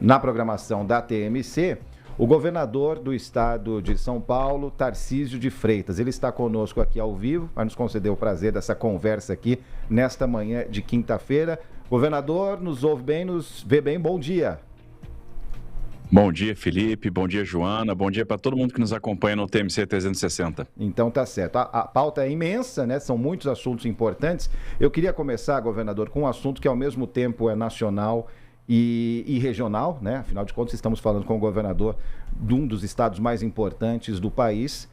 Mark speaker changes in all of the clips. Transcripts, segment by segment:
Speaker 1: Na programação da TMC, o governador do estado de São Paulo, Tarcísio de Freitas. Ele está conosco aqui ao vivo, vai nos conceder o prazer dessa conversa aqui nesta manhã de quinta-feira. Governador, nos ouve bem, nos vê bem, bom dia.
Speaker 2: Bom dia, Felipe, bom dia, Joana, bom dia para todo mundo que nos acompanha no TMC 360.
Speaker 1: Então tá certo. A pauta é imensa, né? São muitos assuntos importantes. Eu queria começar, governador, com um assunto que ao mesmo tempo é nacional e regional, né? Afinal de contas, estamos falando com o governador de um dos estados mais importantes do país.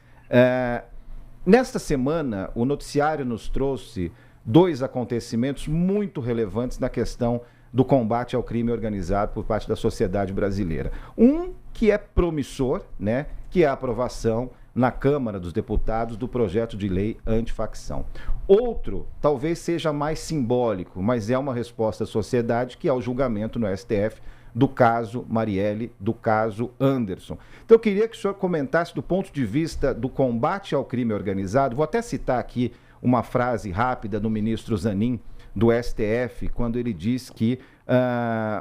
Speaker 1: Nesta semana, o noticiário nos trouxe dois acontecimentos muito relevantes na questão do combate ao crime organizado por parte da sociedade brasileira. Um que é promissor, né? Que é a aprovação na Câmara dos Deputados do projeto de lei antifacção. Outro, talvez seja mais simbólico, mas é uma resposta à sociedade, que é o julgamento no STF do caso Marielle, do caso Anderson. Então eu queria que o senhor comentasse do ponto de vista do combate ao crime organizado. Vou até citar aqui uma frase rápida do ministro Zanin, do STF, quando ele diz que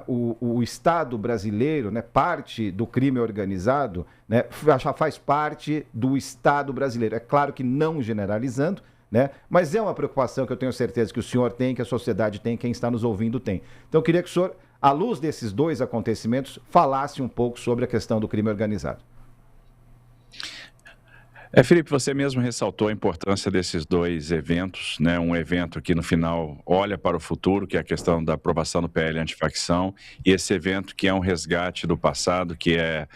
Speaker 1: o Estado brasileiro, né, parte do crime organizado, né, já faz parte do Estado brasileiro. É claro que não generalizando, né, mas é uma preocupação que eu tenho certeza que o senhor tem, que a sociedade tem, quem está nos ouvindo tem. Então eu queria que o senhor, à luz desses dois acontecimentos, falasse um pouco sobre a questão do crime organizado.
Speaker 2: Felipe, você mesmo ressaltou a importância desses dois eventos, né? Um evento que no final olha para o futuro, que é a questão da aprovação do PL antifacção, e esse evento que é um resgate do passado, que é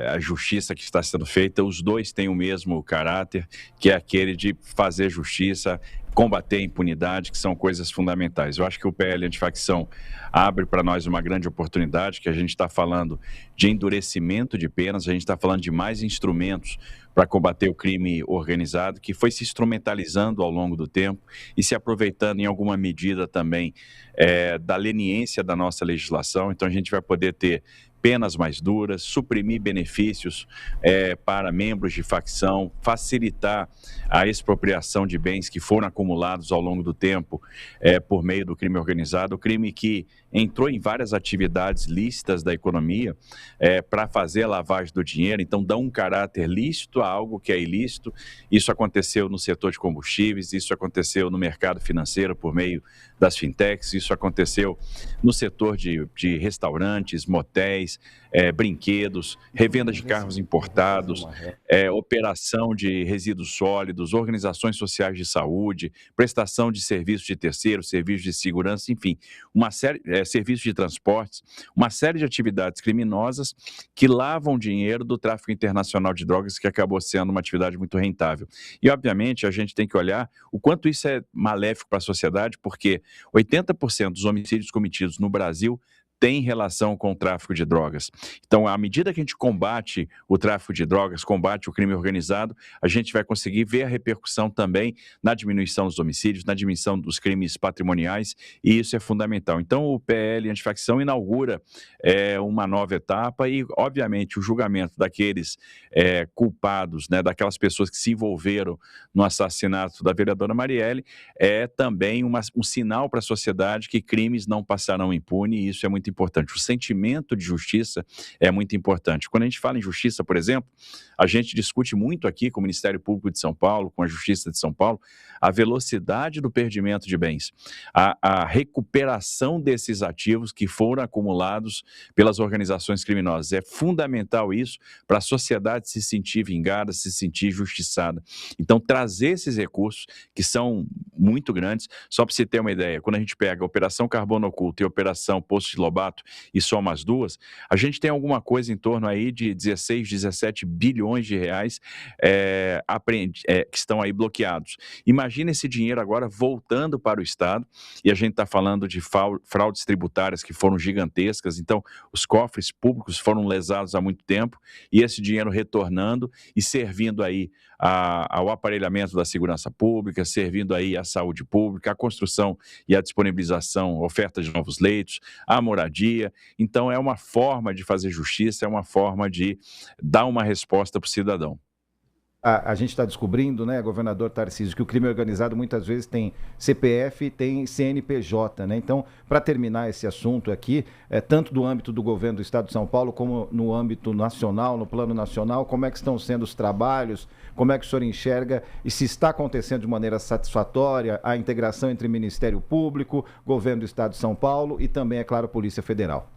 Speaker 2: a justiça que está sendo feita. Os dois têm o mesmo caráter, que é aquele de fazer justiça, combater a impunidade, que são coisas fundamentais. Eu acho que o PL antifacção abre para nós uma grande oportunidade, que a gente está falando de endurecimento de penas, a gente está falando de mais instrumentos para combater o crime organizado, que foi se instrumentalizando ao longo do tempo e se aproveitando em alguma medida também da leniência da nossa legislação. Então a gente vai poder ter penas mais duras, suprimir benefícios para membros de facção, facilitar a expropriação de bens que foram acumulados ao longo do tempo por meio do crime organizado, o crime que entrou em várias atividades lícitas da economia para fazer a lavagem do dinheiro, então dá um caráter lícito a algo que é ilícito. Isso aconteceu no setor de combustíveis, isso aconteceu no mercado financeiro por meio das fintechs, isso aconteceu no setor de restaurantes, motéis, brinquedos, revenda de carros importados, operação de resíduos sólidos, organizações sociais de saúde, prestação de serviços de terceiros, serviços de segurança, enfim, uma série, serviços de transportes, uma série de atividades criminosas que lavam dinheiro do tráfico internacional de drogas, que acabou sendo uma atividade muito rentável. E, obviamente, a gente tem que olhar o quanto isso é maléfico para a sociedade, porque 80% dos homicídios cometidos no Brasil tem relação com o tráfico de drogas. Então, à medida que a gente combate o tráfico de drogas, combate o crime organizado, a gente vai conseguir ver a repercussão também na diminuição dos homicídios, na diminuição dos crimes patrimoniais, e isso é fundamental. Então, o PL antifacção inaugura uma nova etapa e, obviamente, o julgamento daqueles culpados, né, daquelas pessoas que se envolveram no assassinato da vereadora Marielle, é também um sinal para a sociedade que crimes não passarão impune, e isso é muito importante. O sentimento de justiça é muito importante. Quando a gente fala em justiça, por exemplo, a gente discute muito aqui com o Ministério Público de São Paulo, com a Justiça de São Paulo, a velocidade do perdimento de bens, a recuperação desses ativos que foram acumulados pelas organizações criminosas. É fundamental isso para a sociedade se sentir vingada, se sentir justiçada. Então, trazer esses recursos, que são muito grandes, só para você ter uma ideia, quando a gente pega a Operação Carbono Oculto e a Operação Poço de Lobato e soma as duas, a gente tem alguma coisa em torno aí de 16, 17 bilhões de reais que estão aí bloqueados. Imagina esse dinheiro agora voltando para o Estado, e a gente está falando de fraudes tributárias que foram gigantescas, então os cofres públicos foram lesados há muito tempo, e esse dinheiro retornando e servindo aí ao aparelhamento da segurança pública, servindo aí à saúde pública, à construção e à disponibilização, oferta de novos leitos, à moradia. Então é uma forma de fazer justiça, é uma forma de dar uma resposta para o cidadão.
Speaker 1: A gente está descobrindo, né, governador Tarcísio, que o crime organizado muitas vezes tem CPF e tem CNPJ, né? Então, para terminar esse assunto aqui, tanto do âmbito do governo do Estado de São Paulo, como no âmbito nacional, no plano nacional, como é que estão sendo os trabalhos, como é que o senhor enxerga e se está acontecendo de maneira satisfatória a integração entre Ministério Público, governo do Estado de São Paulo e também, é claro, Polícia Federal?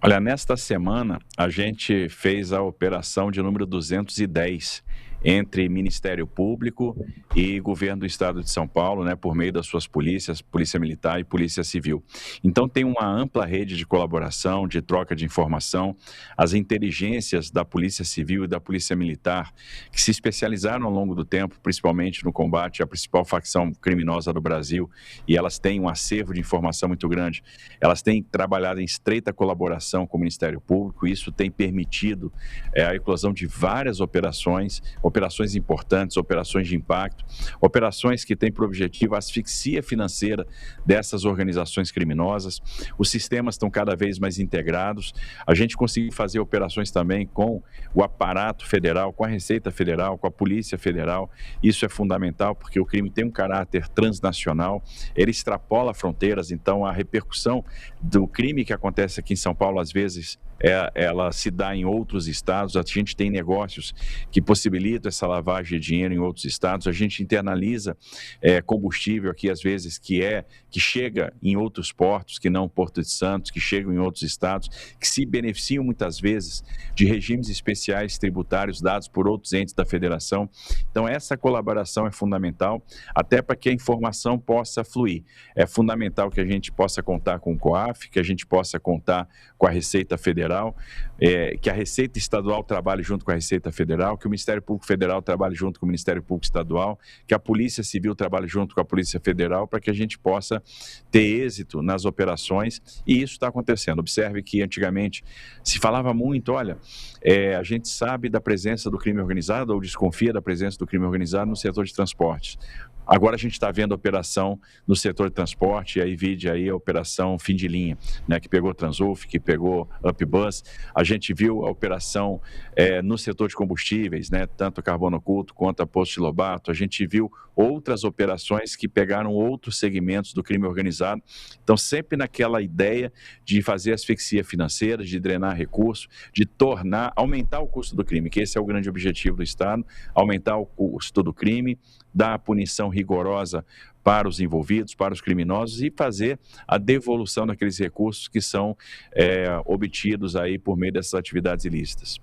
Speaker 2: Olha, nesta semana a gente fez a operação de número 210 entre Ministério Público e Governo do Estado de São Paulo, né, por meio das suas polícias, Polícia Militar e Polícia Civil. Então tem uma ampla rede de colaboração, de troca de informação. As inteligências da Polícia Civil e da Polícia Militar, que se especializaram ao longo do tempo, principalmente no combate à principal facção criminosa do Brasil, e elas têm um acervo de informação muito grande. Elas têm trabalhado em estreita colaboração com o Ministério Público, e isso tem permitido a eclosão de várias operações importantes, operações de impacto, operações que têm por objetivo a asfixia financeira dessas organizações criminosas. Os sistemas estão cada vez mais integrados. A gente conseguiu fazer operações também com o aparato federal, com a Receita Federal, com a Polícia Federal. Isso é fundamental porque o crime tem um caráter transnacional, ele extrapola fronteiras, então a repercussão do crime que acontece aqui em São Paulo, às vezes, ela se dá em outros estados. A gente tem negócios que possibilitam essa lavagem de dinheiro em outros estados. A gente internaliza combustível aqui, às vezes, que chega em outros portos, que não Porto de Santos, que chegam em outros estados, que se beneficiam muitas vezes de regimes especiais tributários dados por outros entes da federação. Então, essa colaboração é fundamental, até para que a informação possa fluir. É fundamental que a gente possa contar com o COAF, que a gente possa contar com a Receita Federal, que a Receita Estadual trabalhe junto com a Receita Federal, que o Ministério Público Federal trabalhe junto com o Ministério Público Estadual, que a Polícia Civil trabalhe junto com a Polícia Federal, para que a gente possa ter êxito nas operações, e isso está acontecendo. Observe que antigamente se falava muito, olha, a gente sabe da presença do crime organizado ou desconfia da presença do crime organizado no setor de transportes. Agora a gente está vendo a operação no setor de transporte, e aí vide aí a operação Fim de Linha, né, que pegou Transulf, que pegou UpBus. A gente viu a operação no setor de combustíveis, né, tanto a Carbono Oculto quanto a Posto de Lobato. A gente viu outras operações que pegaram outros segmentos do crime organizado. Então, sempre naquela ideia de fazer asfixia financeira, de drenar recursos, de aumentar o custo do crime, que esse é o grande objetivo do Estado, aumentar o custo do crime, dar a punição rigorosa para os envolvidos, para os criminosos, e fazer a devolução daqueles recursos que são obtidos aí por meio dessas atividades ilícitas.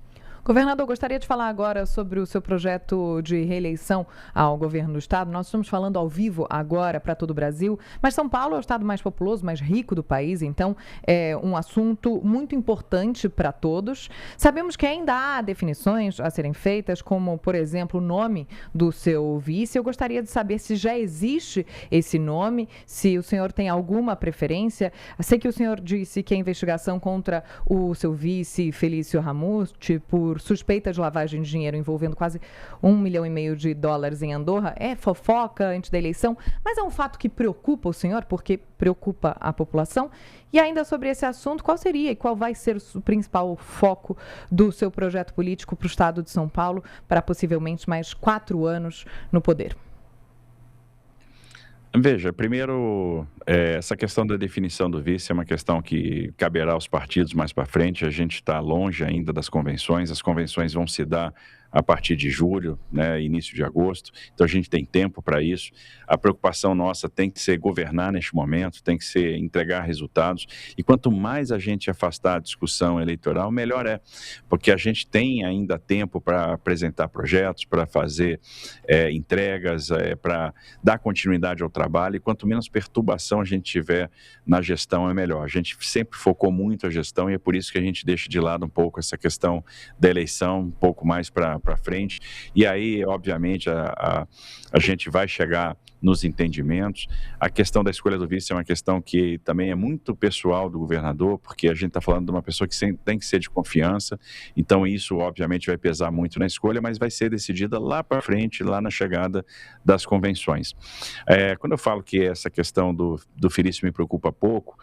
Speaker 3: Governador, gostaria de falar agora sobre o seu projeto de reeleição ao governo do estado. Nós estamos falando ao vivo agora para todo o Brasil, mas São Paulo é o estado mais populoso, mais rico do país, então é um assunto muito importante para todos. Sabemos que ainda há definições a serem feitas, como, por exemplo, o nome do seu vice. Eu gostaria de saber se já existe esse nome, se o senhor tem alguma preferência. Sei que o senhor disse que a investigação contra o seu vice, Felício Ramute, por suspeita de lavagem de dinheiro envolvendo quase $1,5 milhão em Andorra, é fofoca antes da eleição, mas é um fato que preocupa o senhor, porque preocupa a população. E ainda sobre esse assunto, qual seria e qual vai ser o principal foco do seu projeto político para o estado de São Paulo, para possivelmente mais 4 anos no poder?
Speaker 2: Veja, primeiro, essa questão da definição do vice é uma questão que caberá aos partidos mais para frente. A gente está longe ainda das convenções. As convenções vão se dar a partir de julho, né, início de agosto, então a gente tem tempo para isso. A preocupação nossa tem que ser governar neste momento, tem que ser entregar resultados, e quanto mais a gente afastar a discussão eleitoral, melhor é, porque a gente tem ainda tempo para apresentar projetos, para fazer entregas, para dar continuidade ao trabalho, e quanto menos perturbação a gente tiver na gestão, é melhor. A gente sempre focou muito a gestão, e é por isso que a gente deixa de lado um pouco essa questão da eleição, um pouco mais para frente, e aí, obviamente, a gente vai chegar nos entendimentos. A questão da escolha do vice é uma questão que também é muito pessoal do governador, porque a gente está falando de uma pessoa que tem que ser de confiança, então isso, obviamente, vai pesar muito na escolha, mas vai ser decidida lá para frente, lá na chegada das convenções. Quando eu falo que essa questão do Felício me preocupa pouco,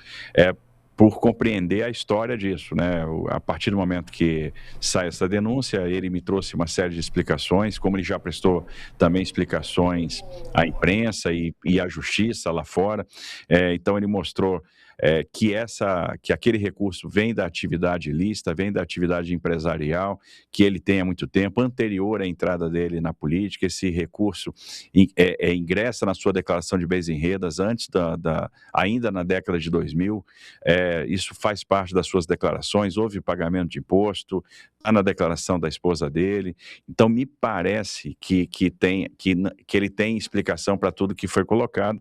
Speaker 2: por compreender a história disso, né? A partir do momento que sai essa denúncia, ele me trouxe uma série de explicações, como ele já prestou também explicações à imprensa e à justiça lá fora. Então ele mostrou que aquele recurso vem da atividade ilícita, vem da atividade empresarial, que ele tem há muito tempo, anterior à entrada dele na política. Esse recurso ingressa na sua declaração de bens e rendas antes ainda na década de 2000. Isso faz parte das suas declarações, houve pagamento de imposto, está na declaração da esposa dele. Então, me parece que ele tem explicação para tudo que foi colocado.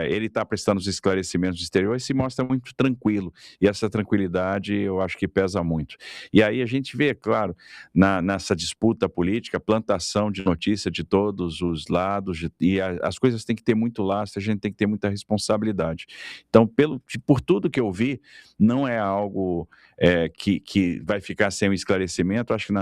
Speaker 2: Ele está prestando os esclarecimentos exteriores e se mostra muito tranquilo. E essa tranquilidade, eu acho que pesa muito. E aí a gente vê, claro, nessa disputa política, plantação de notícia de todos os lados, e as coisas têm que ter muito lastro, a gente tem que ter muita responsabilidade. Então, por tudo que eu vi, não é algo que vai ficar sem um esclarecimento. Acho que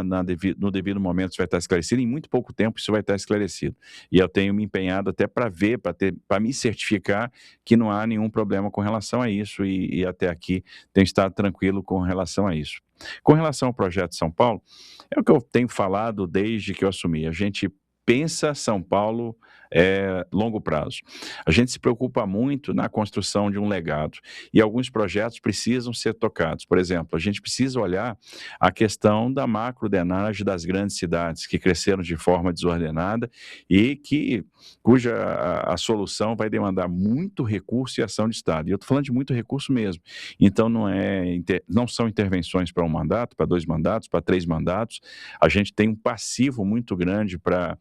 Speaker 2: no devido momento isso vai estar esclarecido, em muito pouco tempo isso vai estar esclarecido. E eu tenho me empenhado até para ver, para me certificar que não há nenhum problema com relação a isso, e até aqui tenho estado tranquilo com relação a isso. Com relação ao projeto São Paulo, é o que eu tenho falado desde que eu assumi. A gente pensa São Paulo longo prazo. A gente se preocupa muito na construção de um legado, e alguns projetos precisam ser tocados. Por exemplo, a gente precisa olhar a questão da macrodenagem das grandes cidades, que cresceram de forma desordenada e cuja a solução vai demandar muito recurso e ação de Estado. E eu estou falando de muito recurso mesmo. Então, não são intervenções para um mandato, para 2 mandatos, para 3 mandatos. A gente tem um passivo muito grande para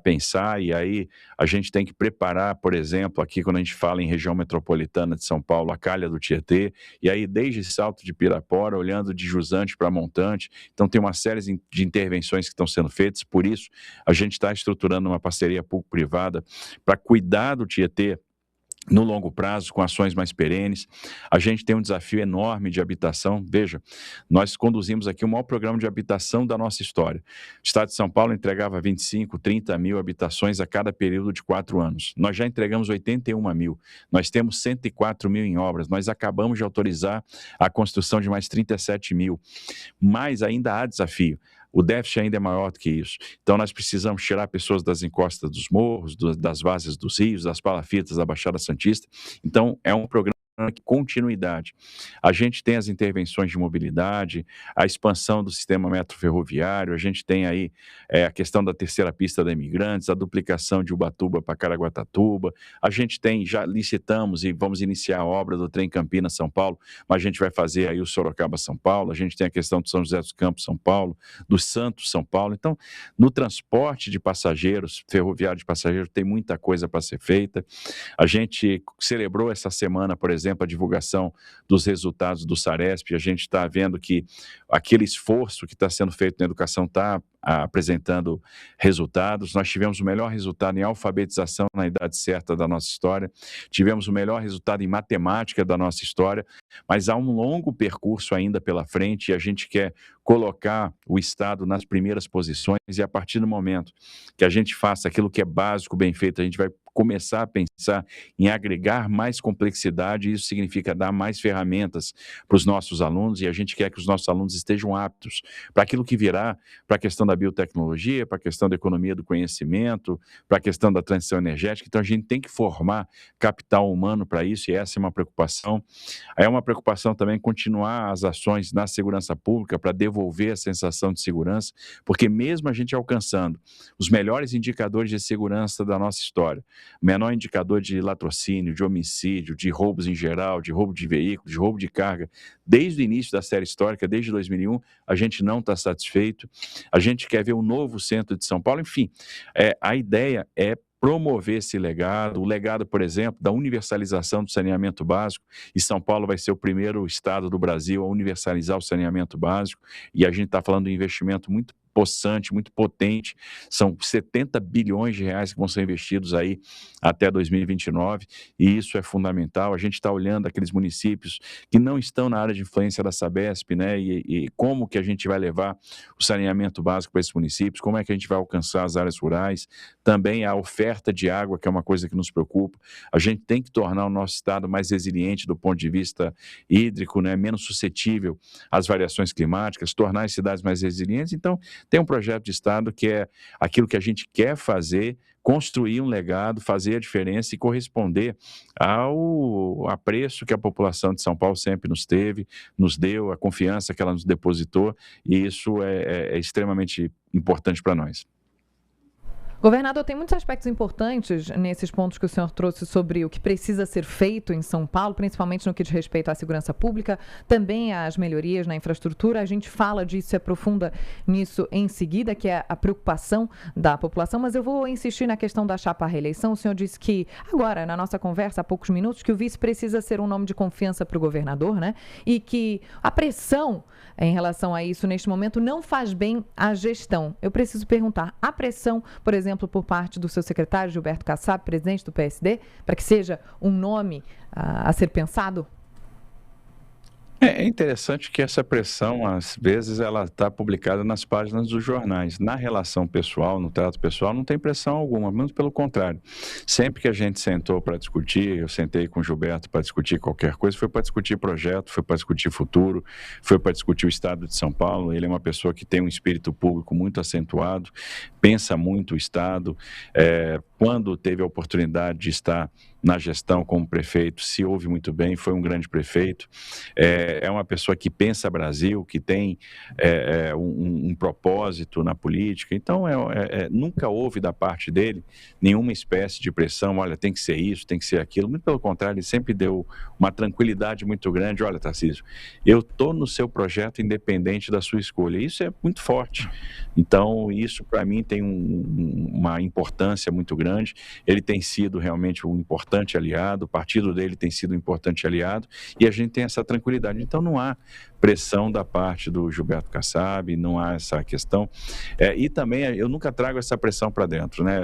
Speaker 2: pensar, e aí a gente tem que preparar, por exemplo, aqui quando a gente fala em região metropolitana de São Paulo, a calha do Tietê, e aí desde Salto de Pirapora, olhando de Jusante para Montante. Então tem uma série de intervenções que estão sendo feitas. Por isso a gente está estruturando uma parceria público-privada para cuidar do Tietê no longo prazo, com ações mais perenes. A gente tem um desafio enorme de habitação. Veja, nós conduzimos aqui o maior programa de habitação da nossa história. O Estado de São Paulo entregava 25, 30 mil habitações a cada período de 4 anos. Nós já entregamos 81 mil. Nós temos 104 mil em obras. Nós acabamos de autorizar a construção de mais 37 mil. Mas ainda há desafio. O déficit ainda é maior do que isso. Então, nós precisamos tirar pessoas das encostas dos morros, das várzeas dos rios, das palafitas da Baixada Santista. Então, é um programa de continuidade. A gente tem as intervenções de mobilidade, a expansão do sistema metroferroviário, a gente tem aí a questão da terceira pista da Imigrantes, a duplicação de Ubatuba para Caraguatatuba, a gente tem, já licitamos e vamos iniciar a obra do trem Campinas-São Paulo, mas a gente vai fazer aí o Sorocaba-São Paulo, a gente tem a questão do São José dos Campos, São Paulo, do Santos-São Paulo. Então, no transporte de passageiros, ferroviário de passageiros, tem muita coisa para ser feita. A gente celebrou essa semana, por exemplo, a divulgação dos resultados do Saresp. A gente está vendo que aquele esforço que está sendo feito na educação está apresentando resultados. Nós tivemos o melhor resultado em alfabetização na idade certa da nossa história, tivemos o melhor resultado em matemática da nossa história, mas há um longo percurso ainda pela frente, e a gente quer colocar o Estado nas primeiras posições, e a partir do momento que a gente faça aquilo que é básico, bem feito, a gente vai começar a pensar em agregar mais complexidade. Isso significa dar mais ferramentas para os nossos alunos, e a gente quer que os nossos alunos estejam aptos para aquilo que virá, para a questão da biotecnologia, para a questão da economia do conhecimento, para a questão da transição energética. Então, a gente tem que formar capital humano para isso, e essa é uma preocupação. É uma preocupação também continuar as ações na segurança pública para devolver a sensação de segurança, porque mesmo a gente alcançando os melhores indicadores de segurança da nossa história, menor indicador de latrocínio, de homicídio, de roubos em geral, de roubo de veículo, de roubo de carga, desde o início da série histórica, desde 2001, a gente não está satisfeito. A gente quer ver um novo centro de São Paulo. Enfim, a ideia é promover esse legado, o legado, por exemplo, da universalização do saneamento básico, e São Paulo vai ser o primeiro estado do Brasil a universalizar o saneamento básico, e a gente está falando de um investimento muito possante, muito potente. São 70 bilhões de reais que vão ser investidos aí até 2029, e isso é fundamental. A gente está olhando aqueles municípios que não estão na área de influência da Sabesp, né? E como que a gente vai levar o saneamento básico para esses municípios, como é que a gente vai alcançar as áreas rurais, também a oferta de água, que é uma coisa que nos preocupa. A gente tem que tornar o nosso estado mais resiliente do ponto de vista hídrico, né? Menos suscetível às variações climáticas, tornar as cidades mais resilientes. Então, tem um projeto de estado que é aquilo que a gente quer fazer, construir um legado, fazer a diferença e corresponder ao apreço que a população de São Paulo sempre nos deu, a confiança que ela nos depositou, e isso é extremamente importante para nós.
Speaker 3: Governador, tem muitos aspectos importantes nesses pontos que o senhor trouxe sobre o que precisa ser feito em São Paulo, principalmente no que diz respeito à segurança pública, também às melhorias na infraestrutura. A gente fala disso e aprofunda nisso em seguida, que é a preocupação da população, mas eu vou insistir na questão da chapa à reeleição. O senhor disse que, agora, na nossa conversa, há poucos minutos, que o vice precisa ser um nome de confiança para o governador, né? E que a pressão em relação a isso, neste momento, não faz bem à gestão. Eu preciso perguntar, a pressão, por exemplo, por parte do seu secretário, Gilberto Kassab, presidente do PSD, para que seja um nome a ser pensado?
Speaker 2: É interessante que essa pressão, às vezes, ela está publicada nas páginas dos jornais. Na relação pessoal, no trato pessoal, não tem pressão alguma, muito pelo contrário. Sempre que a gente sentou para discutir, eu sentei com o Gilberto para discutir qualquer coisa, foi para discutir projeto, foi para discutir futuro, foi para discutir o estado de São Paulo. Ele é uma pessoa que tem um espírito público muito acentuado, pensa muito o estado. Quando teve a oportunidade de estar na gestão como prefeito, se ouve muito bem, foi um grande prefeito, é uma pessoa que pensa Brasil, que tem um propósito na política, então nunca houve da parte dele nenhuma espécie de pressão, olha, tem que ser isso, tem que ser aquilo, muito pelo contrário, ele sempre deu uma tranquilidade muito grande, olha, Tarcísio, eu estou no seu projeto independente da sua escolha, isso é muito forte, então isso para mim tem uma importância muito grande, ele tem sido realmente um importante aliado, o partido dele tem sido um importante aliado, e a gente tem essa tranquilidade. Então não há pressão da parte do Gilberto Kassab, não há essa questão. E também eu nunca trago essa pressão para dentro, né?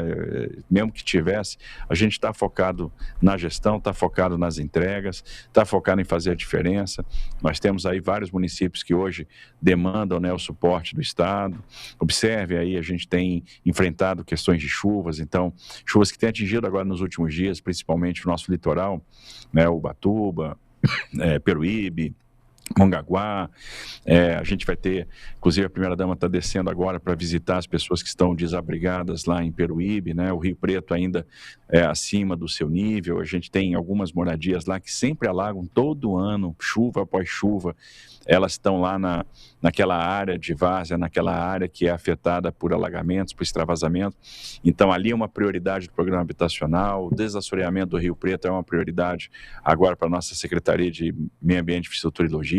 Speaker 2: Mesmo que tivesse, a gente está focado na gestão, está focado nas entregas, está focado em fazer a diferença. Nós temos aí vários municípios que hoje demandam, né, o suporte do Estado. Observe aí, a gente tem enfrentado questões de chuvas, então, chuvas que têm atingido agora nos últimos dias, principalmente o nosso litoral, né, Ubatuba, Peruíbe, Mongaguá, a gente vai ter, inclusive a primeira-dama está descendo agora para visitar as pessoas que estão desabrigadas lá em Peruíbe, né? O Rio Preto ainda é acima do seu nível, a gente tem algumas moradias lá que sempre alagam todo ano, chuva após chuva, elas estão lá naquela área de várzea, naquela área que é afetada por alagamentos, por extravasamento, então ali é uma prioridade do programa habitacional, o desassoreamento do Rio Preto é uma prioridade agora para a nossa Secretaria de Meio Ambiente, Infraestrutura e Logística.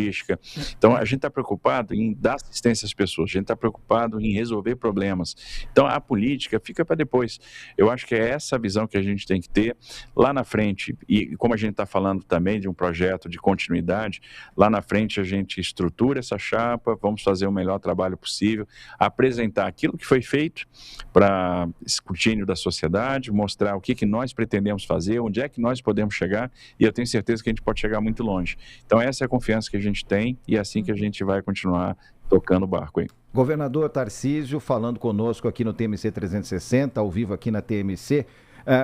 Speaker 2: Então a gente está preocupado em dar assistência às pessoas, a gente está preocupado em resolver problemas, então a política fica para depois. Eu acho que é essa visão que a gente tem que ter lá na frente, e como a gente está falando também de um projeto de continuidade, lá na frente a gente estrutura essa chapa, vamos fazer o melhor trabalho possível, apresentar aquilo que foi feito para escrutínio da sociedade, mostrar o que nós pretendemos fazer, onde é que nós podemos chegar, e eu tenho certeza que a gente pode chegar muito longe. Então essa é a confiança que a gente tem, e é assim que a gente vai continuar tocando o barco aí.
Speaker 1: Governador Tarcísio, falando conosco aqui no TMC 360, ao vivo aqui na TMC,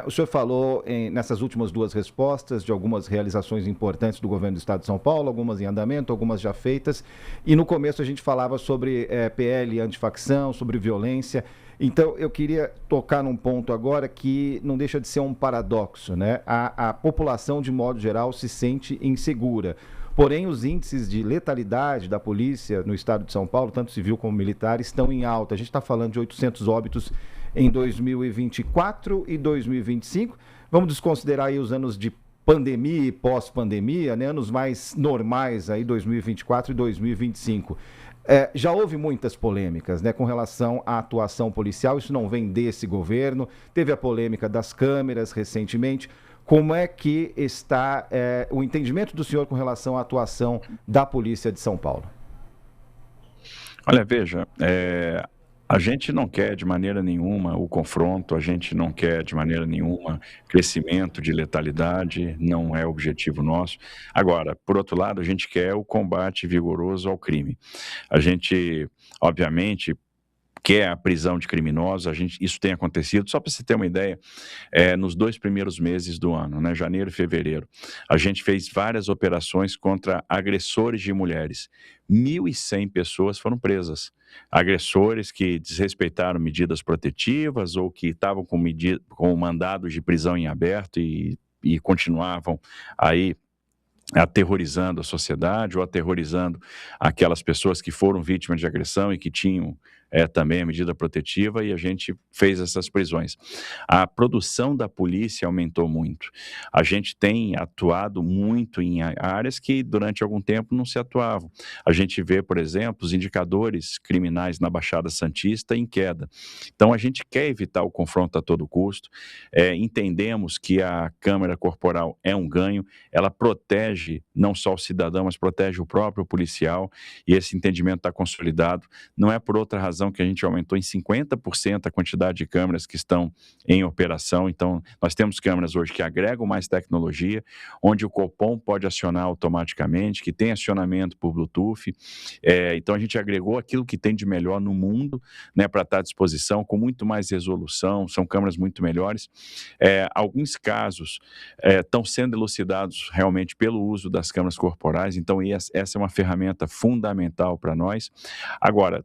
Speaker 1: o senhor falou nessas últimas duas respostas de algumas realizações importantes do governo do Estado de São Paulo, algumas em andamento, algumas já feitas, e no começo a gente falava sobre PL antifacção, sobre violência. Então eu queria tocar num ponto agora que não deixa de ser um paradoxo, né? A população, de modo geral, se sente insegura. Porém, os índices de letalidade da polícia no estado de São Paulo, tanto civil como militar, estão em alta. A gente está falando de 800 óbitos em 2024 e 2025. Vamos desconsiderar aí os anos de pandemia e pós-pandemia, né? Anos mais normais, aí 2024 e 2025. Já houve muitas polêmicas, né, com relação à atuação policial, isso não vem desse governo, teve a polêmica das câmeras recentemente. Como é que está o entendimento do senhor com relação à atuação da Polícia de São Paulo?
Speaker 2: Olha, veja, A gente não quer de maneira nenhuma o confronto, a gente não quer de maneira nenhuma crescimento de letalidade, não é objetivo nosso. Agora, por outro lado, a gente quer o combate vigoroso ao crime. A gente, obviamente, quer a prisão de criminosos, isso tem acontecido. Só para você ter uma ideia, nos 2 primeiros meses do ano, né, janeiro e fevereiro, a gente fez várias operações contra agressores de mulheres. 1.100 pessoas foram presas. Agressores que desrespeitaram medidas protetivas ou que estavam com mandados de prisão em aberto e continuavam aí aterrorizando a sociedade ou aterrorizando aquelas pessoas que foram vítimas de agressão e que tinham também a medida protetiva, e a gente fez essas prisões. A produção da polícia aumentou muito. A gente tem atuado muito em áreas que durante algum tempo não se atuavam. A gente vê, por exemplo, os indicadores criminais na Baixada Santista em queda. Então a gente quer evitar o confronto a todo custo, entendemos que a câmera corporal é um ganho, ela protege não só o cidadão, mas protege o próprio policial, e esse entendimento está consolidado. Não é por outra razão que a gente aumentou em 50% a quantidade de câmeras que estão em operação. Então, nós temos câmeras hoje que agregam mais tecnologia, onde o Copom pode acionar automaticamente, que tem acionamento por Bluetooth. Então, a gente agregou aquilo que tem de melhor no mundo, né, para estar à disposição, com muito mais resolução, são câmeras muito melhores. Alguns casos estão sendo elucidados realmente pelo uso das câmeras corporais, então essa é uma ferramenta fundamental para nós. Agora,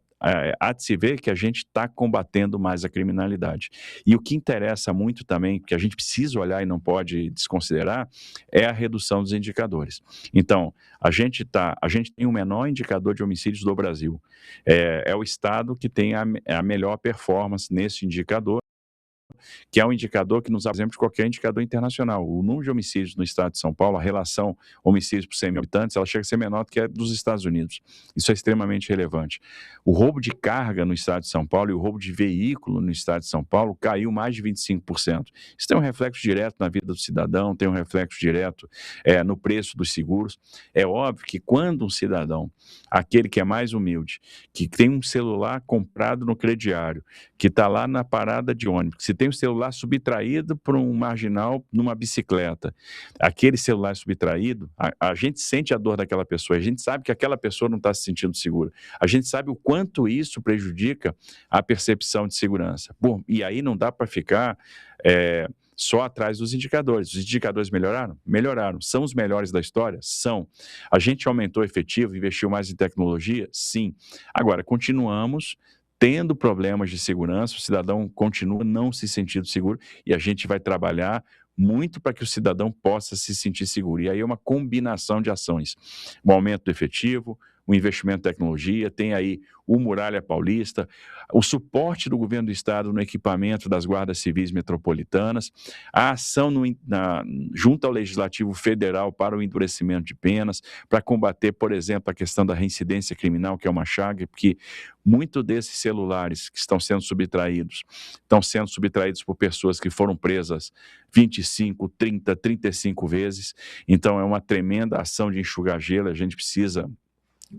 Speaker 2: há de se ver que a gente está combatendo mais a criminalidade. E o que interessa muito também, que a gente precisa olhar e não pode desconsiderar, é a redução dos indicadores. Então, a gente tem o menor indicador de homicídios do Brasil. É o estado que tem a melhor performance nesse indicador, que é um indicador que nos dá exemplo de qualquer indicador internacional. O número de homicídios no estado de São Paulo, a relação homicídios por 100 mil habitantes, ela chega a ser menor do que a dos Estados Unidos. Isso é extremamente relevante. O roubo de carga no estado de São Paulo e o roubo de veículo no estado de São Paulo caiu mais de 25%. Isso tem um reflexo direto na vida do cidadão, tem um reflexo direto no preço dos seguros. É óbvio que quando um cidadão, aquele que é mais humilde, que tem um celular comprado no crediário, que está lá na parada de ônibus, que se tem o celular subtraído por um marginal numa bicicleta, aquele celular subtraído, a gente sente a dor daquela pessoa, a gente sabe que aquela pessoa não está se sentindo segura, a gente sabe o quanto isso prejudica a percepção de segurança. Bom, e aí não dá para ficar só atrás dos indicadores. Os indicadores melhoraram? Melhoraram. São os melhores da história? São. A gente aumentou o efetivo, investiu mais em tecnologia? Sim. Agora, continuamos tendo problemas de segurança, o cidadão continua não se sentindo seguro e a gente vai trabalhar muito para que o cidadão possa se sentir seguro. E aí é uma combinação de ações. O aumento do efetivo, o investimento em tecnologia, tem aí o Muralha Paulista, o suporte do governo do estado no equipamento das guardas civis metropolitanas, a ação junto ao Legislativo Federal para o endurecimento de penas, para combater, por exemplo, a questão da reincidência criminal, que é uma chaga, porque muito desses celulares que estão sendo subtraídos por pessoas que foram presas 25, 30, 35 vezes. Então é uma tremenda ação de enxugar gelo, a gente precisa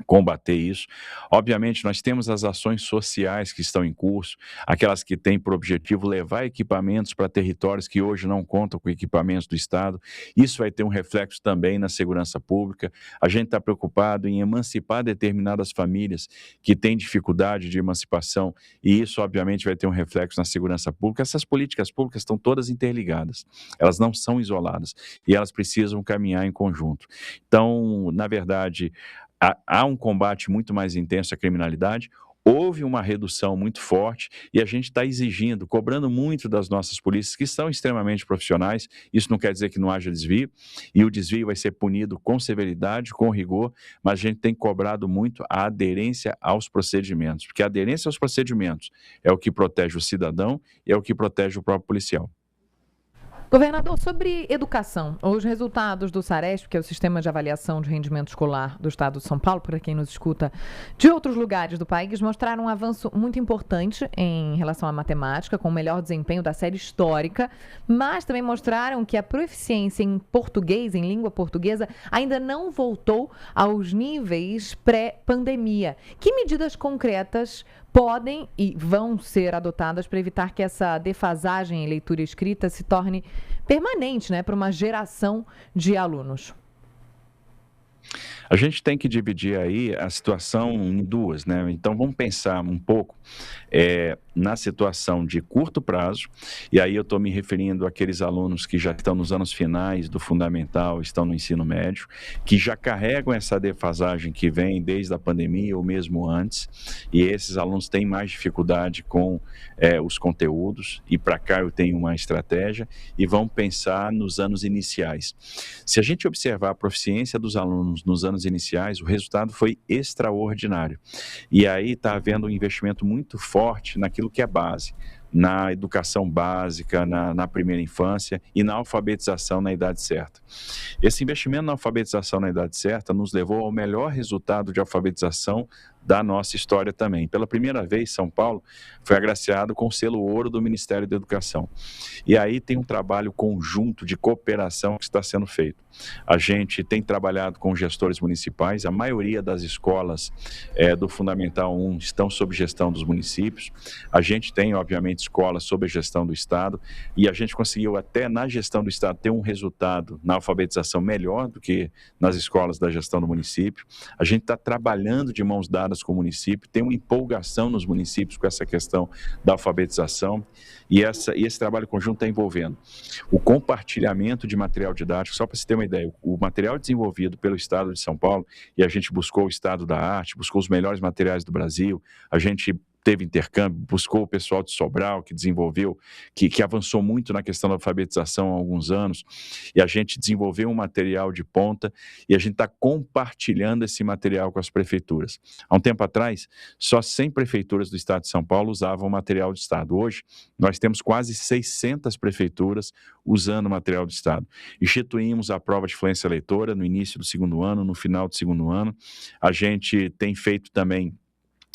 Speaker 2: combater isso. Obviamente, nós temos as ações sociais que estão em curso, aquelas que têm por objetivo levar equipamentos para territórios que hoje não contam com equipamentos do Estado. Isso vai ter um reflexo também na segurança pública. A gente está preocupado em emancipar determinadas famílias que têm dificuldade de emancipação, e isso, obviamente, vai ter um reflexo na segurança pública. Essas políticas públicas estão todas interligadas, elas não são isoladas, e elas precisam caminhar em conjunto. Então, na verdade, há um combate muito mais intenso à criminalidade, houve uma redução muito forte e a gente está exigindo, cobrando muito das nossas polícias, que são extremamente profissionais. Isso não quer dizer que não haja desvio, e o desvio vai ser punido com severidade, com rigor, mas a gente tem cobrado muito a aderência aos procedimentos, porque a aderência aos procedimentos é o que protege o cidadão e é o que protege o próprio policial.
Speaker 3: Governador, sobre educação, os resultados do SARESP, que é o Sistema de Avaliação de Rendimento Escolar do Estado de São Paulo, para quem nos escuta de outros lugares do país, mostraram um avanço muito importante em relação à matemática, com o melhor desempenho da série histórica, mas também mostraram que a proficiência em português, em língua portuguesa, ainda não voltou aos níveis pré-pandemia. Que medidas concretas podem e vão ser adotadas para evitar que essa defasagem em leitura e escrita se torne permanente, né, para uma geração de alunos?
Speaker 2: A gente tem que dividir aí a situação em duas, né? Então vamos pensar um pouco na situação de curto prazo, e aí eu estou me referindo àqueles alunos que já estão nos anos finais do fundamental, estão no ensino médio, que já carregam essa defasagem que vem desde a pandemia ou mesmo antes, e esses alunos têm mais dificuldade com os conteúdos, e para cá eu tenho uma estratégia, e vamos pensar nos anos iniciais. Se a gente observar a proficiência dos alunos nos anos iniciais, o resultado foi extraordinário. E aí está havendo um investimento muito forte naquilo que é base, na educação básica, na primeira infância e na alfabetização na idade certa. Esse investimento na alfabetização na idade certa nos levou ao melhor resultado de alfabetização da nossa história também. Pela primeira vez, São Paulo foi agraciado com o selo ouro do Ministério da Educação. E aí tem um trabalho conjunto de cooperação que está sendo feito. A gente tem trabalhado com gestores municipais, a maioria das escolas do Fundamental 1 estão sob gestão dos municípios. A gente tem, obviamente, escolas sob a gestão do Estado, e a gente conseguiu até na gestão do Estado ter um resultado na alfabetização melhor do que nas escolas da gestão do município. A gente está trabalhando de mãos dadas com o município, tem uma empolgação nos municípios com essa questão da alfabetização, e esse trabalho conjunto está envolvendo o compartilhamento de material didático. Só para você ter uma ideia, o material desenvolvido pelo Estado de São Paulo, e a gente buscou o Estado da Arte, buscou os melhores materiais do Brasil, a gente teve intercâmbio, buscou o pessoal de Sobral, que desenvolveu, que avançou muito na questão da alfabetização há alguns anos, e a gente desenvolveu um material de ponta, e a gente está compartilhando esse material com as prefeituras. Há um tempo atrás, só 100 prefeituras do estado de São Paulo usavam material de Estado. Hoje, nós temos quase 600 prefeituras usando material de Estado. Instituímos a prova de fluência leitora no início do segundo ano, no final do segundo ano. A gente tem feito também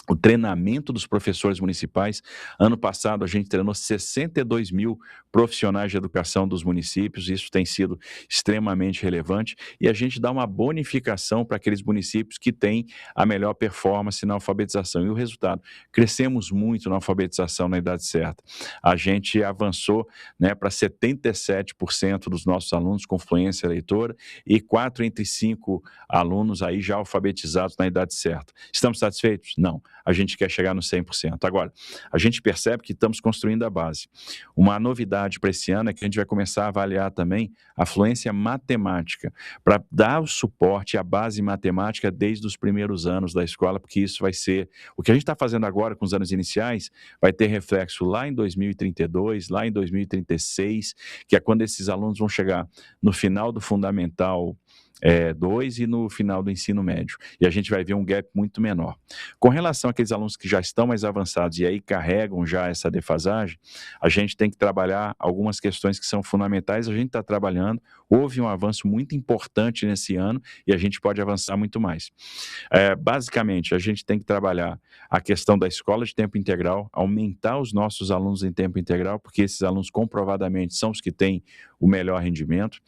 Speaker 2: o treinamento dos professores municipais. Ano passado, a gente treinou 62 mil profissionais de educação dos municípios, isso tem sido extremamente relevante, e a gente dá uma bonificação para aqueles municípios que têm a melhor performance na alfabetização. E o resultado? Crescemos muito na alfabetização na idade certa. A gente avançou, né, para 77% dos nossos alunos com fluência leitora, e 4 entre 5 alunos aí já alfabetizados na idade certa. Estamos satisfeitos? Não. A gente quer chegar no 100%. Agora, a gente percebe que estamos construindo a base. Uma novidade para esse ano é que a gente vai começar a avaliar também a fluência matemática, para dar o suporte à base matemática desde os primeiros anos da escola, porque isso vai ser... O que a gente está fazendo agora com os anos iniciais vai ter reflexo lá em 2032, lá em 2036, que é quando esses alunos vão chegar no final do Fundamental 2 e no final do ensino médio. E a gente vai ver um gap muito menor. Com relação àqueles alunos que já estão mais avançados e aí carregam já essa defasagem, a gente tem que trabalhar algumas questões que são fundamentais. A gente está trabalhando, houve um avanço muito importante nesse ano e a gente pode avançar muito mais. Basicamente, a gente tem que trabalhar a questão da escola de tempo integral, aumentar os nossos alunos em tempo integral, porque esses alunos comprovadamente são os que têm o melhor rendimento.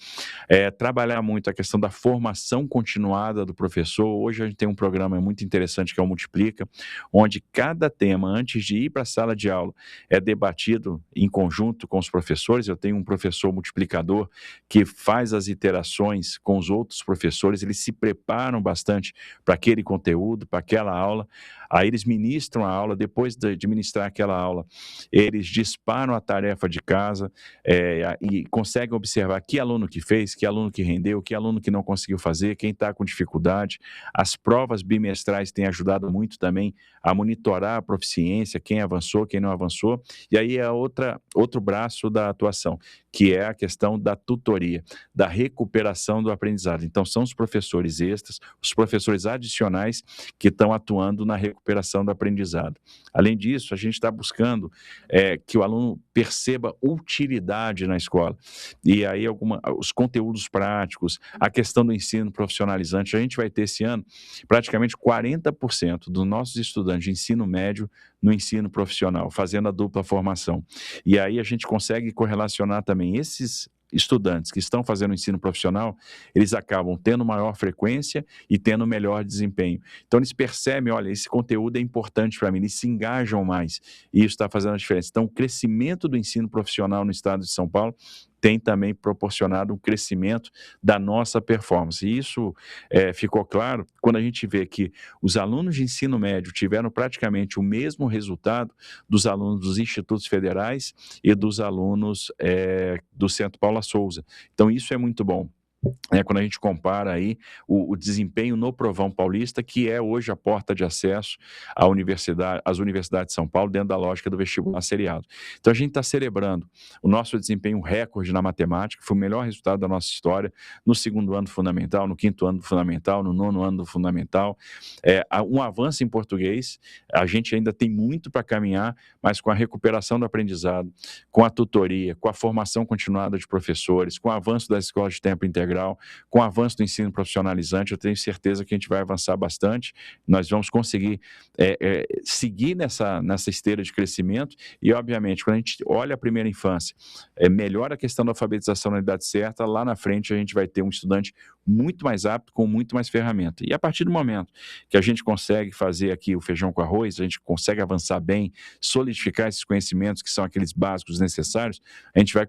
Speaker 2: Trabalhar muito a questão da formação continuada do professor. Hoje a gente tem um programa muito interessante que é o Multiplica, onde cada tema, antes de ir para a sala de aula, é debatido em conjunto com os professores. Eu tenho um professor multiplicador que faz as iterações com os outros professores, eles se preparam bastante para aquele conteúdo, para aquela aula. Aí eles ministram a aula, depois de ministrar aquela aula, eles disparam a tarefa de casa e conseguem observar que aluno que fez, que aluno que rendeu, que aluno que não conseguiu fazer, quem está com dificuldade. As provas bimestrais têm ajudado muito também a monitorar a proficiência, quem avançou, quem não avançou. E aí é outro braço da atuação, que é a questão da tutoria, da recuperação do aprendizado. Então, são os professores extras, os professores adicionais que estão atuando na recuperação do aprendizado. Além disso, a gente está buscando que o aluno perceba utilidade na escola. E aí, os conteúdos práticos, a questão do ensino profissionalizante. A gente vai ter esse ano praticamente 40% dos nossos estudantes de ensino médio no ensino profissional, fazendo a dupla formação. E aí a gente consegue correlacionar também esses estudantes que estão fazendo ensino profissional, eles acabam tendo maior frequência e tendo melhor desempenho. Então, eles percebem, olha, esse conteúdo é importante para mim, eles se engajam mais e isso está fazendo a diferença. Então, o crescimento do ensino profissional no estado de São Paulo tem também proporcionado um crescimento da nossa performance. E isso ficou claro quando a gente vê que os alunos de ensino médio tiveram praticamente o mesmo resultado dos alunos dos institutos federais e dos alunos do Centro Paula Souza. Então, isso é muito bom. Quando a gente compara aí o desempenho no Provão Paulista, que é hoje a porta de acesso às universidades de São Paulo, dentro da lógica do vestibular seriado. Então, a gente está celebrando o nosso desempenho recorde na matemática, foi o melhor resultado da nossa história, no 2º ano do fundamental, no 5º ano do fundamental, no 9º ano do fundamental. Um avanço em português, a gente ainda tem muito para caminhar, mas com a recuperação do aprendizado, com a tutoria, com a formação continuada de professores, com o avanço das escolas de tempo integral, com o avanço do ensino profissionalizante, eu tenho certeza que a gente vai avançar bastante, nós vamos conseguir seguir nessa esteira de crescimento e, obviamente, quando a gente olha a primeira infância, melhora a questão da alfabetização na idade certa, lá na frente a gente vai ter um estudante muito mais apto, com muito mais ferramenta. E a partir do momento que a gente consegue fazer aqui o feijão com arroz, a gente consegue avançar bem, solidificar esses conhecimentos que são aqueles básicos necessários, a gente vai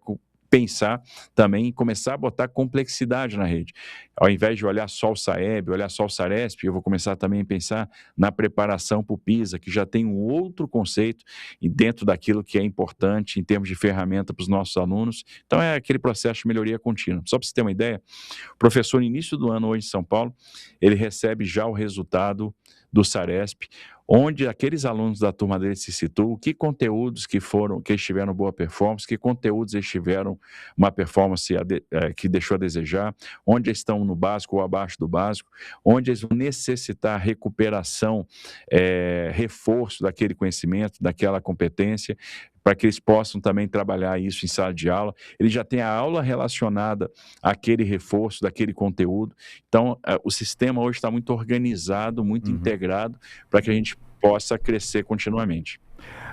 Speaker 2: pensar também em começar a botar complexidade na rede. Ao invés de olhar só o SAEB, olhar só o SARESP, eu vou começar também a pensar na preparação para o PISA, que já tem um outro conceito e dentro daquilo que é importante em termos de ferramenta para os nossos alunos. Então, é aquele processo de melhoria contínua. Só para você ter uma ideia, o professor, no início do ano, hoje em São Paulo, ele recebe já o resultado do SARESP, onde aqueles alunos da turma dele se situam, que conteúdos que eles tiveram boa performance, que conteúdos eles tiveram uma performance que deixou a desejar, onde eles estão no básico ou abaixo do básico, onde eles vão necessitar recuperação, reforço daquele conhecimento, daquela competência, para que eles possam também trabalhar isso em sala de aula. Ele já tem a aula relacionada àquele reforço, daquele conteúdo. Então, o sistema hoje está muito organizado, muito integrado, para que a gente possa crescer continuamente.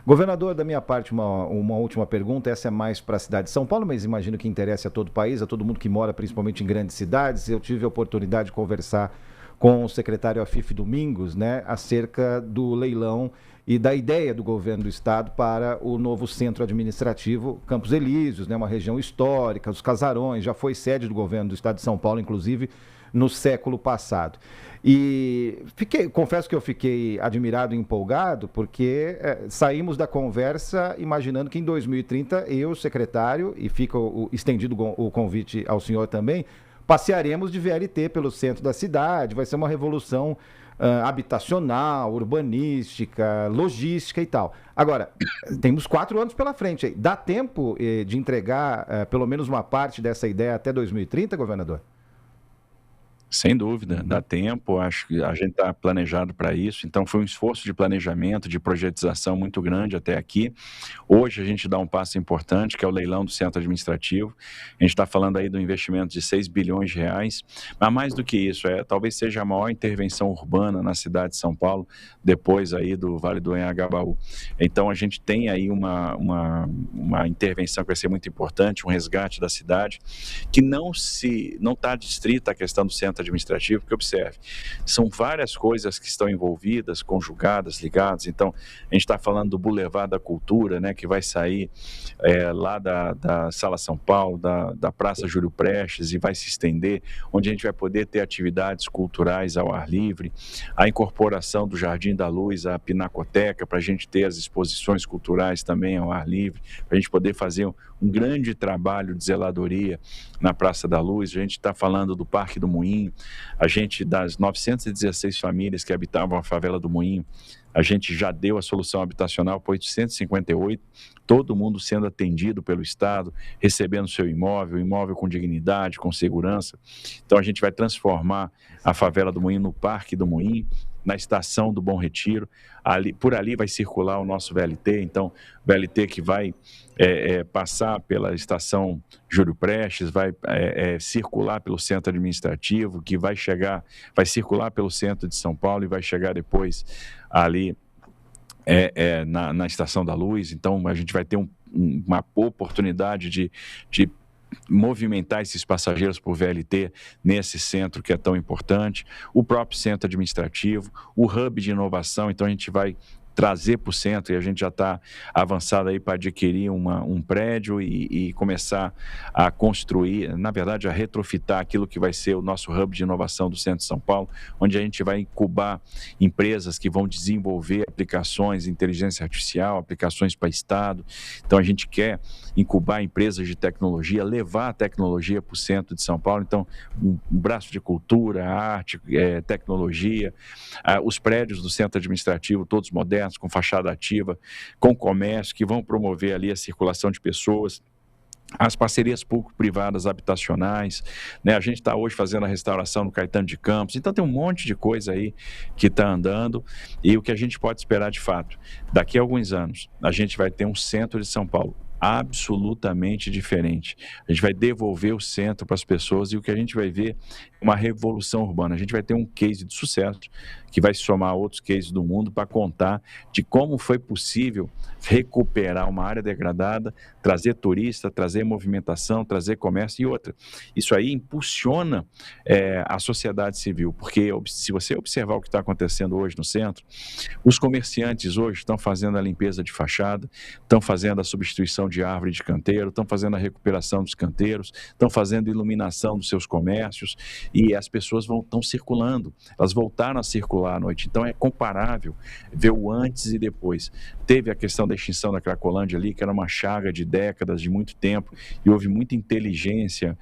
Speaker 1: Governador, da minha parte, uma última pergunta, essa é mais para a cidade de São Paulo, mas imagino que interessa a todo o país, a todo mundo que mora principalmente em grandes cidades. Eu tive a oportunidade de conversar com o secretário Afif Domingos, né, acerca do leilão e da ideia do governo do estado para o novo centro administrativo Campos Elíseos, né, uma região histórica, os casarões, já foi sede do governo do estado de São Paulo, inclusive, no século passado. E confesso que eu fiquei admirado e empolgado, porque saímos da conversa imaginando que em 2030 eu, secretário, e fica estendido o convite ao senhor também, passearemos de VLT pelo centro da cidade, vai ser uma revolução habitacional, urbanística, logística e tal. Agora, temos 4 anos pela frente. Dá tempo de entregar pelo menos uma parte dessa ideia até 2030, governador?
Speaker 2: Sem dúvida, dá tempo, acho que a gente está planejado para isso, então foi um esforço de planejamento, de projetização muito grande até aqui. Hoje a gente dá um passo importante, que é o leilão do centro administrativo. A gente está falando aí do investimento de 6 bilhões de reais, mas mais do que isso, talvez seja a maior intervenção urbana na cidade de São Paulo, depois aí do Vale do Anhangabaú. Então a gente tem aí uma intervenção que vai ser muito importante, um resgate da cidade, que não está distrita à questão do centro administrativo, porque observe, são várias coisas que estão envolvidas, conjugadas, ligadas. Então, a gente está falando do Boulevard da Cultura, né, que vai sair lá da Sala São Paulo, da Praça Júlio Prestes, e vai se estender, onde a gente vai poder ter atividades culturais ao ar livre, a incorporação do Jardim da Luz à Pinacoteca, para a gente ter as exposições culturais também ao ar livre, para a gente poder fazer um grande trabalho de zeladoria na Praça da Luz. A gente está falando do Parque do Moinho, a gente, das 916 famílias que habitavam a favela do Moinho, a gente já deu a solução habitacional para 858, todo mundo sendo atendido pelo Estado, recebendo seu imóvel com dignidade, com segurança. Então a gente vai transformar a favela do Moinho no Parque do Moinho, na estação do Bom Retiro, por ali vai circular o nosso VLT, então VLT que vai passar pela estação Júlio Prestes, vai circular pelo centro administrativo, que vai circular pelo centro de São Paulo e vai chegar depois ali na Estação da Luz. Então a gente vai ter uma oportunidade de movimentar esses passageiros por VLT nesse centro que é tão importante, o próprio centro administrativo, o hub de inovação. Então a gente vai trazer para o centro, e a gente já está avançado aí para adquirir um prédio e começar a construir, na verdade, a retrofitar aquilo que vai ser o nosso hub de inovação do centro de São Paulo, onde a gente vai incubar empresas que vão desenvolver aplicações de inteligência artificial, aplicações para Estado. Então a gente quer incubar empresas de tecnologia, levar a tecnologia para o centro de São Paulo. Então, um braço de cultura, arte, tecnologia, os prédios do centro administrativo, todos modernos, com fachada ativa, com comércio, que vão promover ali a circulação de pessoas, as parcerias público-privadas habitacionais, né? A gente está hoje fazendo a restauração no Caetano de Campos, então tem um monte de coisa aí que está andando, e o que a gente pode esperar de fato, daqui a alguns anos, a gente vai ter um centro de São Paulo absolutamente diferente. A gente vai devolver o centro para as pessoas, e o que a gente vai ver é uma revolução urbana. A gente vai ter um case de sucesso que vai somar outros cases do mundo para contar de como foi possível recuperar uma área degradada, trazer turista, trazer movimentação, trazer comércio e outra. Isso aí impulsiona a sociedade civil, porque se você observar o que está acontecendo hoje no centro, os comerciantes hoje estão fazendo a limpeza de fachada, estão fazendo a substituição de árvore de canteiro, estão fazendo a recuperação dos canteiros, estão fazendo iluminação dos seus comércios, e as pessoas estão circulando, elas voltaram a circular à noite. Então é comparável ver o antes e depois. Teve a questão da extinção da Cracolândia ali, que era uma chaga de décadas, de muito tempo, e houve muita inteligência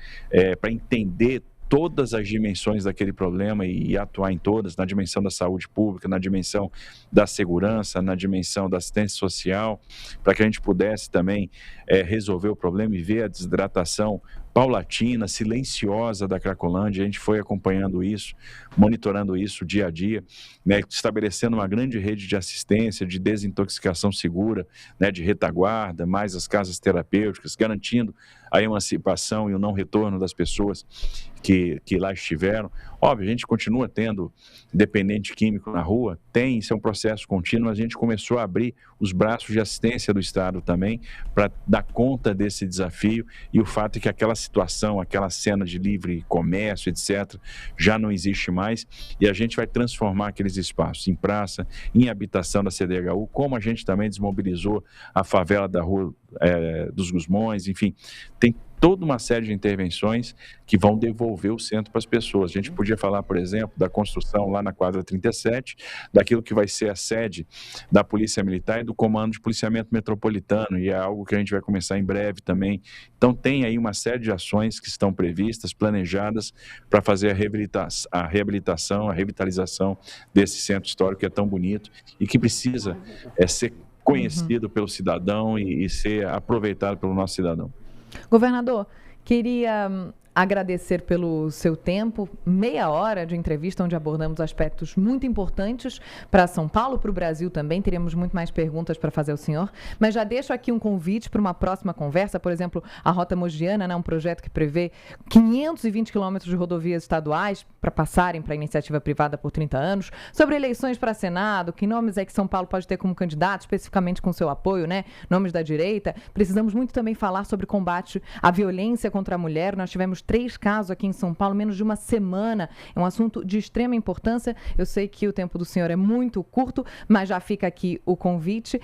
Speaker 2: para entender todas as dimensões daquele problema e atuar em todas, na dimensão da saúde pública, na dimensão da segurança, na dimensão da assistência social, para que a gente pudesse também resolver o problema e ver a desidratação paulatina, silenciosa da Cracolândia. A gente foi acompanhando isso, monitorando isso dia a dia, né, estabelecendo uma grande rede de assistência, de desintoxicação segura, né, de retaguarda, mais as casas terapêuticas, garantindo a emancipação e o não retorno das pessoas que lá estiveram. Óbvio, a gente continua tendo dependente químico na rua, isso é um processo contínuo. A gente começou a abrir os braços de assistência do Estado também para dar conta desse desafio, e o fato é que aquela situação, aquela cena de livre comércio, etc., já não existe mais, e a gente vai transformar aqueles espaços em praça, em habitação da CDHU, como a gente também desmobilizou a favela da Rua dos Gusmões. Enfim, tem toda uma série de intervenções que vão devolver o centro para as pessoas. A gente podia falar, por exemplo, da construção lá na quadra 37, daquilo que vai ser a sede da Polícia Militar e do Comando de Policiamento Metropolitano, e é algo que a gente vai começar em breve também. Então tem aí uma série de ações que estão previstas, planejadas, para fazer a reabilitação, a revitalização desse centro histórico que é tão bonito e que precisa ser conhecido pelo cidadão e ser aproveitado pelo nosso cidadão.
Speaker 3: Governador, queria agradecer pelo seu tempo, meia hora de entrevista onde abordamos aspectos muito importantes para São Paulo, para o Brasil também. Teríamos muito mais perguntas para fazer ao senhor, mas já deixo aqui um convite para uma próxima conversa. Por exemplo, a Rota Mogiana, né, um projeto que prevê 520 quilômetros de rodovias estaduais para passarem para a iniciativa privada por 30 anos, sobre eleições para Senado, que nomes é que São Paulo pode ter como candidato, especificamente com seu apoio, né, nomes da direita. Precisamos muito também falar sobre combate à violência contra a mulher. Nós tivemos 3 casos aqui em São Paulo, menos de uma semana. É um assunto de extrema importância. Eu sei que o tempo do senhor é muito curto, mas já fica aqui o convite.